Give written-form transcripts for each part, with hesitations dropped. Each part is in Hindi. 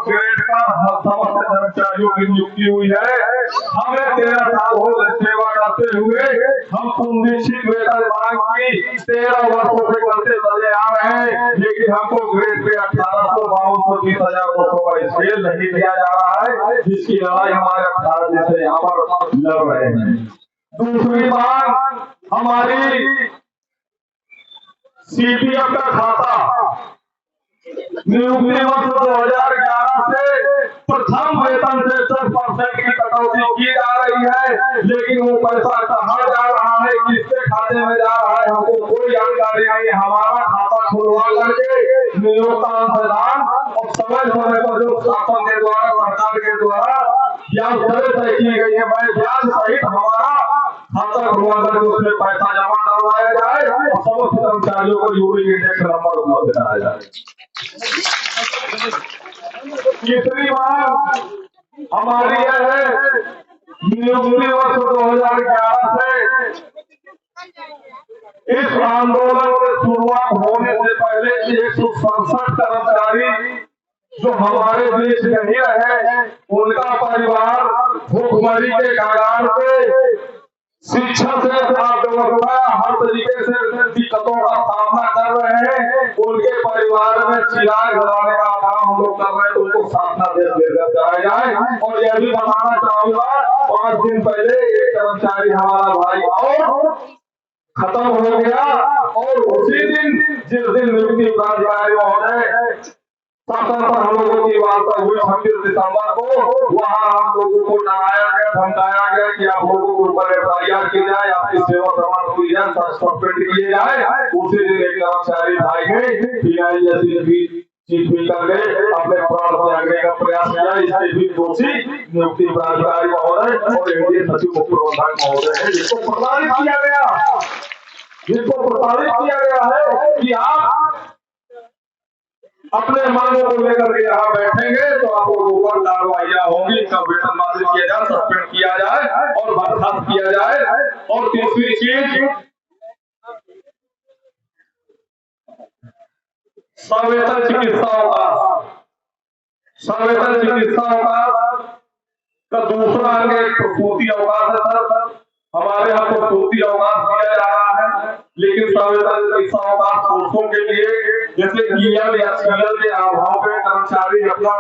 ग्रेड का समस्त कर्मचारियों की नियुक्ति हुई है। हमें 13 साल हो गए सेवा करते हुए, हम सुनिश्चित वेतन मांग की 13 वर्षों से करते चले आ रहे हैं, लेकिन हमको ग्रेड पे 1852 30,200 का स्केल नहीं दिया जा रहा है, जिसकी लड़ाई हमारे 18 दिन से यहाँ पर लड़ रहे हैं। दूसरी बात, हमारी सीपीएफ का खाता नियुक्ति वर्ष 2011 से प्रथम वेतन से 10% की कटौती की जा रही है, लेकिन वो पैसा कहाँ जा रहा है, किसके खाते में जा रहा है, हमको कोई जानकारी नहीं। हमारा खाता खुलवा करके नियोक्ता अंशदान और समय समय पर जो शासन के द्वारा, सरकार के द्वारा ब्याज दरें तय की गई है, मैं ब्याज सहित हमारा खाता खुलवा करके उसमें पैसा जमा करवाया जाए और समस्त कर्मचारियों को यूनिक इंडेक्स नंबर उपलब्ध कराया जाए। तीसरी बात हमारी यह है, नियुक्ति वर्ष 2011 से इस आंदोलन की शुरुआत होने से पहले 167 कर्मचारी जो हमारे बीच नहीं रहे, उनका परिवार भूखमरी के कगार पे शिक्षा से अर्थव्यवस्था हर तरीके से दिक्कतों का सामना कर रहे हैं। उनके परिवार में चिराग जलाने का काम हम लोग कर रहे हैं, तो उनको साधना देकर जाया जाए। और यह भी बताना चाहूंगा, 5 दिन पहले एक कर्मचारी हमारा भाई और खत्म हो गया, और उसी दिन जिस दिन नियुक्ति प्राधिकारी महोदय शासन पर हम लोगों की वार्ता हुई 26 दिसंबर को, वहाँ हम लोगों को डराया गया, धमकाया गया कि आप लोगों को ऊपर एफआईआर की जाए, आपकी सेवा समाप्त हुई जाए, सस्पेंड किए जाए। उसी दिन एक कर्मचारी भाई गए, पीआई जैसी चीज भी कर गए, अपने प्राण त्यागने का प्रयास किया। इसके भी दोषी नियुक्ति प्राधिकारी महोदय और एनडीए सचिव मुख्य प्रबंधक महोदय है, जिसको प्रताड़ित किया गया है कि आप अपने मांगों को लेकर के यहाँ बैठेंगे तो आपको ऊपर कार्रवाइयां होंगी, इनका वेतन बाधित किया जाए, सस्पेंड किया जाए और बर्खास्त किया जाए। और तीसरी चीज, सवेतन चिकित्साओं का दूसरा अंग एक प्रसूति अवकाश है। सर, हमारे यहाँ प्रसूति अवकाश दिया जा रहा है, लेकिन सवेतन चिकित्सा अवकाश पुरुषों के लिए, जैसे ईएल या सीएल के अभाव में कर्मचारी अपना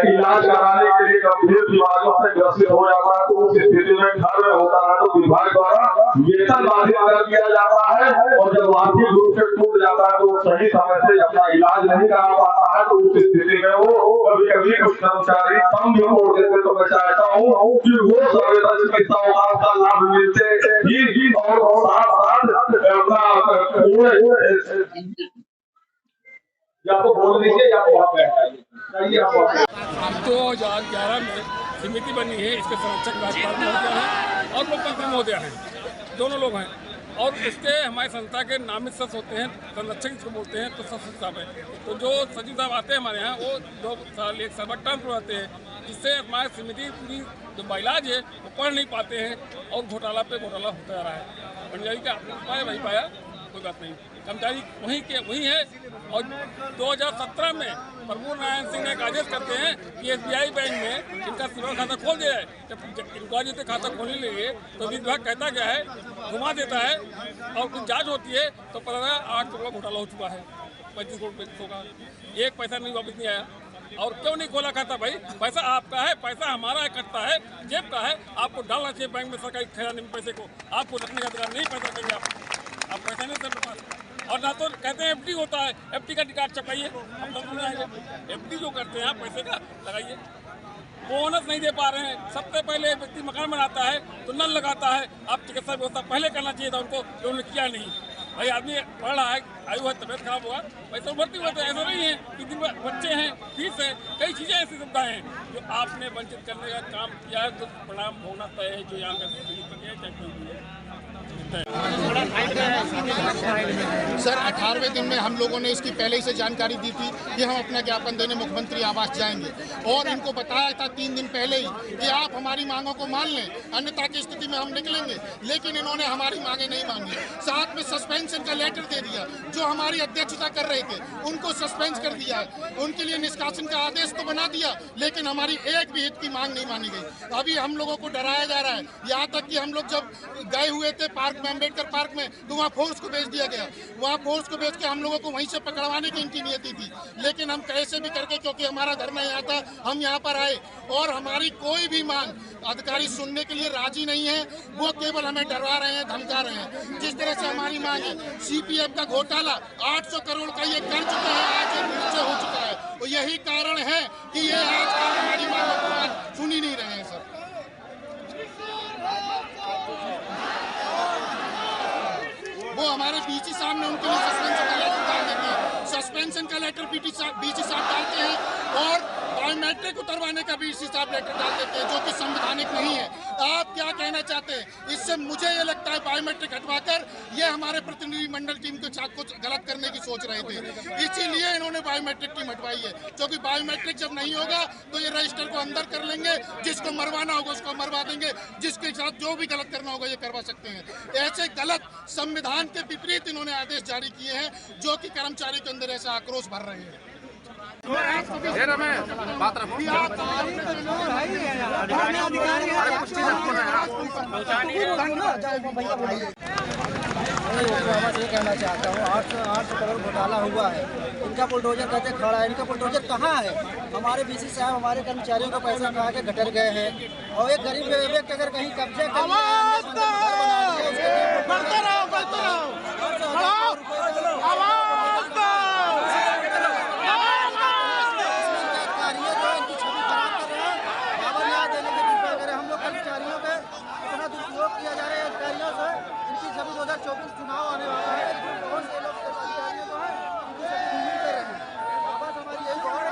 इलाज कराने के लिए गंभीर बीमारियों से ग्रसित हो जाता है, तो उस स्थिति में घर में होता है तो विभाग द्वारा वेतन बाधित कर दिया जाता है, और जब आर्थिक रूप से टूट जाता है तो सही समय से अपना इलाज नहीं करा पाता है, तो उस स्थिति में वो कभी कुछ कर्मचारी कम भी छोड़ देते। तो मैं चाहता हूँ कि वो सवेतन चिकित्सा अवकाश का लाभ मिलते ही और साथ साथ अपना या तो बोल दीजिए या तो आप बैठ जाइए। 2011 में समिति बनी है, इसके संरक्षक राज्यपाल महोदय हैं और मुख्यमंत्री महोदय हैं, दोनों लोग हैं। और इसके हमारी संस्था के नामित सदस्य होते हैं, संरक्षक जिसको बोलते हैं, तो सचिव साहब है। तो जो सचिव साहब आते हैं हमारे यहाँ, वो 2 साल 1 साल बाद टर्म आते हैं, जिससे हमारी समिति पूरी जो बाइलाज है वो पढ़ नहीं पाते हैं और घोटाला पे घोटाला होता जा रहा है। पंजाबी का पाया वही पाया, कोई बात नहीं, कर्मचारी वही है। और 2017 में प्रभु नारायण सिंह ने एक आदेश करते हैं कि एसबीआई बैंक में इनका सिविल खाता खोल दिया है। जब इंक्वायरी से खाता खोलने लगे तो विभाग कहता क्या है, घुमा देता है और कुछ जांच होती है तो पता लगा 8 करोड़ का घोटाला हो चुका है, 35 करोड़ का, एक पैसा नहीं वापस नहीं आया। और क्यों नहीं खोला खाता भाई? पैसा आपका है, पैसा हमारा है, कटता है, जेब का है, आपको डालना चाहिए बैंक में, सरकारी खजाने में पैसे को, आपको रखने का अधिकार नहीं, पैसा रखेंगे आप पैसा नहीं सर पास। और ना तो कहते हैं एफडी होता है, एफडी का टिकट छपाइए, हम तो नहीं आएंगे। एफडी जो करते हैं आप पैसे का लगाइए, बोनस नहीं दे पा रहे हैं। सबसे पहले व्यक्ति मकान बनाता है तो नल लगाता है, आप चिकित्सा व्यवस्था पहले करना चाहिए था उनको, जो उन्होंने किया नहीं। भाई आदमी पढ़ रहा है, आयु है, तबियत खराब होगा, पैसे भर्ती होते हैं, ऐसा नहीं है कि दिन में बच्चे हैं, फीस है, कई चीज़ें ऐसी सुविधाएं हैं जो आपने वंचित करने का काम किया है, तो परिणाम होना तय है। जो यहाँ का सर 18वें दिन में हम लोगों ने इसकी पहले ही से जानकारी दी थी कि हम अपना ज्ञापन देने मुख्यमंत्री आवास जाएंगे और इनको बताया था 3 दिन पहले ही कि आप हमारी मांगों को मान लें, अन्यथा की स्थिति में हम निकलेंगे। लेकिन इन्होंने हमारी मांगे नहीं मांगी, साथ में सस्पेंशन का लेटर दे दिया। जो हमारी अध्यक्षता कर रहे थे उनको सस्पेंड कर दिया है, उनके लिए निष्कासन का आदेश तो बना दिया, लेकिन हमारी एक भी हित की मांग नहीं मानी गई। अभी हम लोगों को डराया जा रहा है, यहाँ तक कि हम लोग जब गए हुए थे पार्क में, अम्बेडकर पार्क में, तो वहाँ फोर्स को भेज दिया गया। वहाँ फोर्स को भेज के हम लोगों को वहीं से पकड़वाने की इनकी नियति थी, लेकिन हम कैसे भी करके, क्योंकि हमारा धरना यहाँ था, हम यहाँ पर आए और हमारी कोई भी मांग अधिकारी सुनने के लिए राजी नहीं है। वो केवल हमें डरवा रहे हैं, धमका रहे हैं। जिस तरह से हमारी मांग है, सीपीएफ का घोटाला 800 करोड़ का ये कर चुके हैं, आज ये निश्चय हो चुका है। तो यही कारण है कि ये आज हमारी मांगों को आज सुन ही नहीं रहे हैं सर। वो हमारे बीसी साहब ने उनके लिए सस्पेंशन का लेटर डाल देते हैं, सस्पेंशन का लेटर बीसी साहब डालते हैं और बायोमेट्रिक उतरवाने का बीसी साहब लेटर डाल देते हैं, जो कि संवैधानिक नहीं है। आप क्या कहना चाहते हैं इससे? मुझे ये लगता है बायोमेट्रिक हटवाकर ये हमारे प्रतिनिधिमंडल टीम के साथ कुछ गलत करने की सोच रहे थे, इसीलिए इन्होंने बायोमेट्रिक टीम हटवाई है। क्योंकि बायोमेट्रिक जब नहीं होगा तो ये रजिस्टर को अंदर कर लेंगे, जिसको मरवाना होगा उसको मरवा देंगे, जिसके साथ जो भी गलत करना होगा ये करवा सकते हैं। ऐसे गलत संविधान के विपरीत इन्होंने आदेश जारी किए हैं, जो कि कर्मचारी के अंदर ऐसा आक्रोश भर रहे हैं। बस ये कहना चाहता हूँ, 800 करोड़ घोटाला हुआ है, इनका बुलडोजर कहते खड़ा है, इनका बुलडोजर कहाँ है? हमारे बीसी साहब हमारे कर्मचारियों का पैसा खा के गटर गए हैं और एक गरीब व्यक्ति अगर कहीं कब्जे किया जा रहा है अधिकारियों से। इनकी सभी 2024 चुनाव आने वाला है, बहुत से लोग अधिकारियों को है इनकी सभी उम्मीद कर रहे हैं। वापस हमारी यही बहुत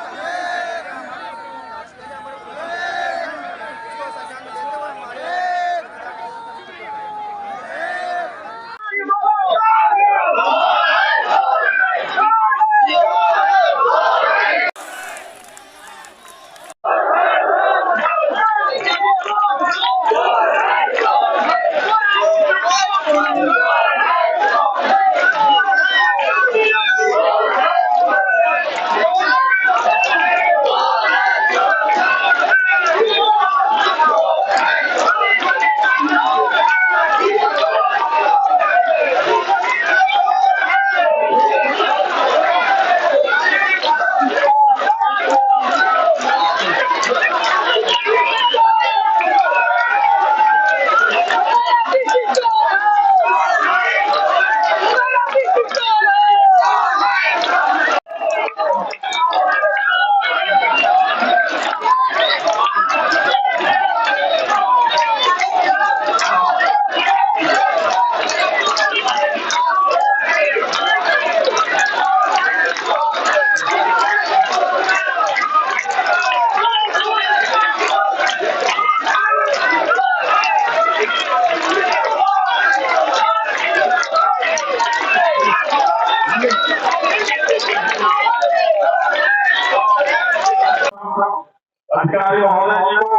अधिकारी महोदय जी को,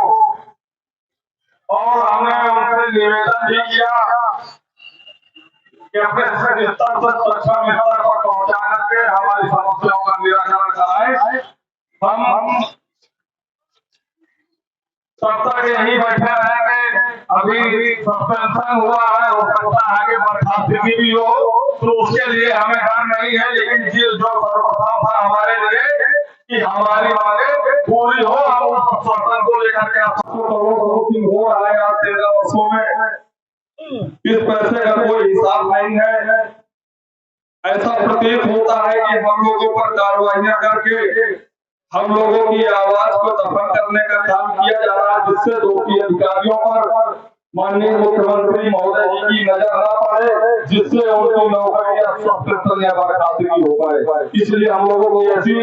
और हमने उनसे निवेदन भी किया कि अपने स्तर पर सक्षम स्तर पर पहुंचा करके हमारी समस्याओं का निराकरण कराए। हम तब तक यही बैठे रहेंगे। अभी सस्पेंशन हुआ है, हो सकता है आगे बर्खास्तगी भी हो, तो उसके लिए हमें डर नहीं है। लेकिन जो सर्वप्रथम था हमारे लिए कि हमारी मांगे पूरी हो, हम उस प्रशासन को लेकर के हो रहा है आज 13 वर्षों में, इस पैसे का कोई हिसाब नहीं है। ऐसा प्रतीत होता है कि हम लोगों पर कार्रवाइयां करके हम लोगों की आवाज को दफन करने का काम किया जा रहा है, जिससे दोषी अधिकारियों पर माननीय मुख्यमंत्री महोदय जी की नजर न पड़े, जिससे उनकी नौकरी या सस्पेंशन या बर्खास्तगी हो पाए। इसलिए हम लोगों को ऐसी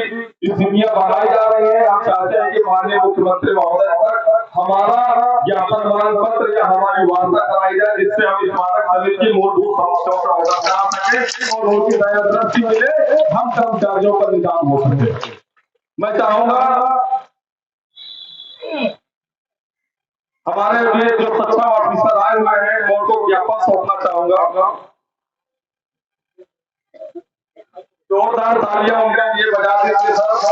स्थितियां बनाई जा रही है। हम चाहते हैं कि माननीय मुख्यमंत्री महोदय पर हमारा ज्ञापन मान पत्र या हमारी वार्ता कराई जाए, जिससे हम इस मानक समिति की मूलभूत समस्याओं का अवगत करा सके और उनकी दृष्टि मिले, हम कर्मचारियों का निजाम हो सके। मैं चाहूंगा हमारे लिए जो सक्षम ऑफिसर आए हुए हैं मैं उनको ज्ञापन सौंपना चाहूंगा। जोरदार तालियां उनके लिए बजा दीजिए सर।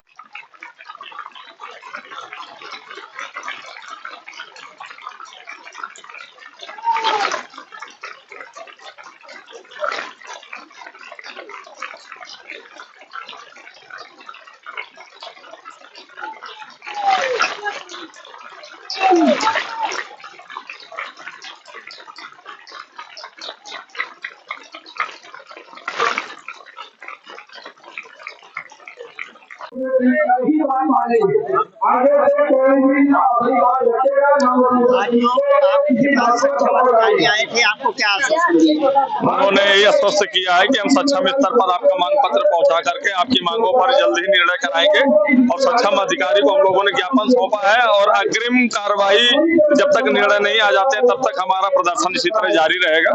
आए थे, आपको क्या आश्वासन दिया? उन्होंने ये स्पष्ट किया है कि हम सक्षम स्तर पर आपका मांग पत्र पहुंचा करके आपकी मांगों पर जल्द ही निर्णय कराएंगे और सक्षम अधिकारी को हम लोगों ने ज्ञापन सौंपा है और अग्रिम कार्रवाई जब तक निर्णय नहीं आ जाते तब तक हमारा प्रदर्शन इसी तरह जारी रहेगा।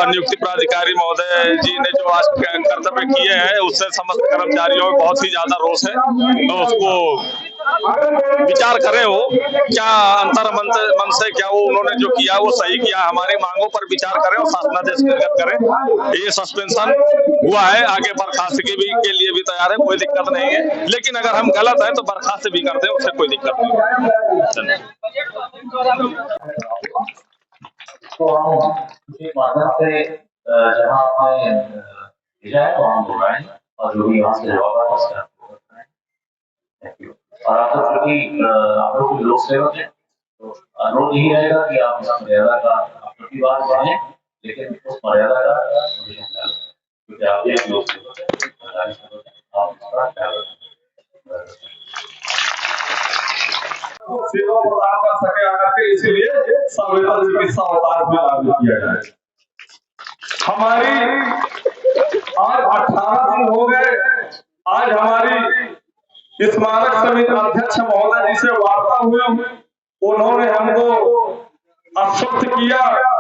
नियुक्ति प्राधिकारी महोदय जी ने जो आज कर्तव्य किए हैं उससे समस्त कर्मचारियों में बहुत ही ज्यादा रोष है, तो उसको विचार करें वो क्या अंतर मन से क्या वो उन्होंने जो किया वो सही किया, हमारी मांगों पर विचार करें और शासनादेश निर्गत करें। ये सस्पेंशन हुआ है, आगे बर्खास्तगी भी के लिए भी तैयार है, कोई दिक्कत नहीं है, लेकिन अगर हम गलत है तो बर्खास्त भी कर दें, उससे कोई दिक्कत नहीं। तो हम उसी माध्यम से जहाँ आपने भेजा है तो हम बुलाएं और जो भी यहाँ से जवाब है उसका थैंक यू। और आप लोग क्योंकि आप लोग लोक सेवक हैं तो अनुरोध यही रहेगा कि आप उस मर्यादा का प्रति बार बढ़ाएं, लेकिन उस मर्यादा का क्योंकि आप एक लोक सेवक हैं, आप उसका ख्याल रखें। सेवा प्रदान कर सके आकर के, इसीलिए संवेदन चिकित्सा अवकाश भी लागू किया जाए। हमारी आज 18 दिन हो गए, आज हमारी स्मारक समिति अध्यक्ष महोदय जी से वार्ता हुई, उन्होंने हमको आश्वस्त किया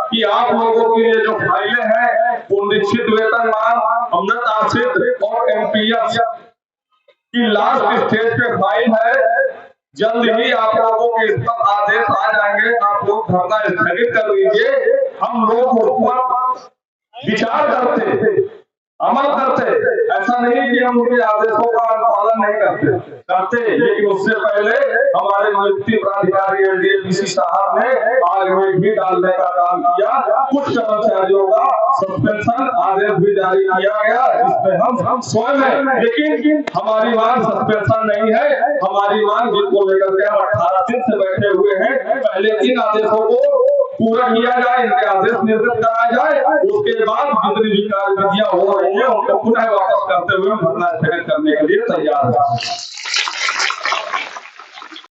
कि आप लोगों के लिए जो फाइलें हैं वो निश्चित वेतनमान, अमृत आश्रित और एमपीएस की लास्ट स्टेज पे फाइल है, जल्द ही आप लोगों के इस पर आदेश आ जाएंगे, आप लोग धरना स्थगित कर लीजिए, हम लोग उस पर विचार करते, अमल करते। ऐसा नहीं कि हम उनके आदेशों का पालन नहीं करते, लेकिन उससे पहले हमारे नियुक्ति प्राधिकारी एलडीएपीसी साहब ने आग में घी डालने का काम किया, कुछ कर्मचारियों का सस्पेंशन आदेश भी जारी किया गया, जिसमें हम स्वयं हैं, लेकिन हमारी मांग सस्पेंशन नहीं है, हमारी मांग जिनको लेकर के हम 18 दिन से बैठे हुए हैं, पहले इन आदेशों को पूरा किया जाए, इनके आदेश निर्गत कराया जाए, उसके बाद जितनी भी कार्यविधियां हो रही है उनको पुनः वापस करते हुए धरना स्थगित करने के लिए तैयार है।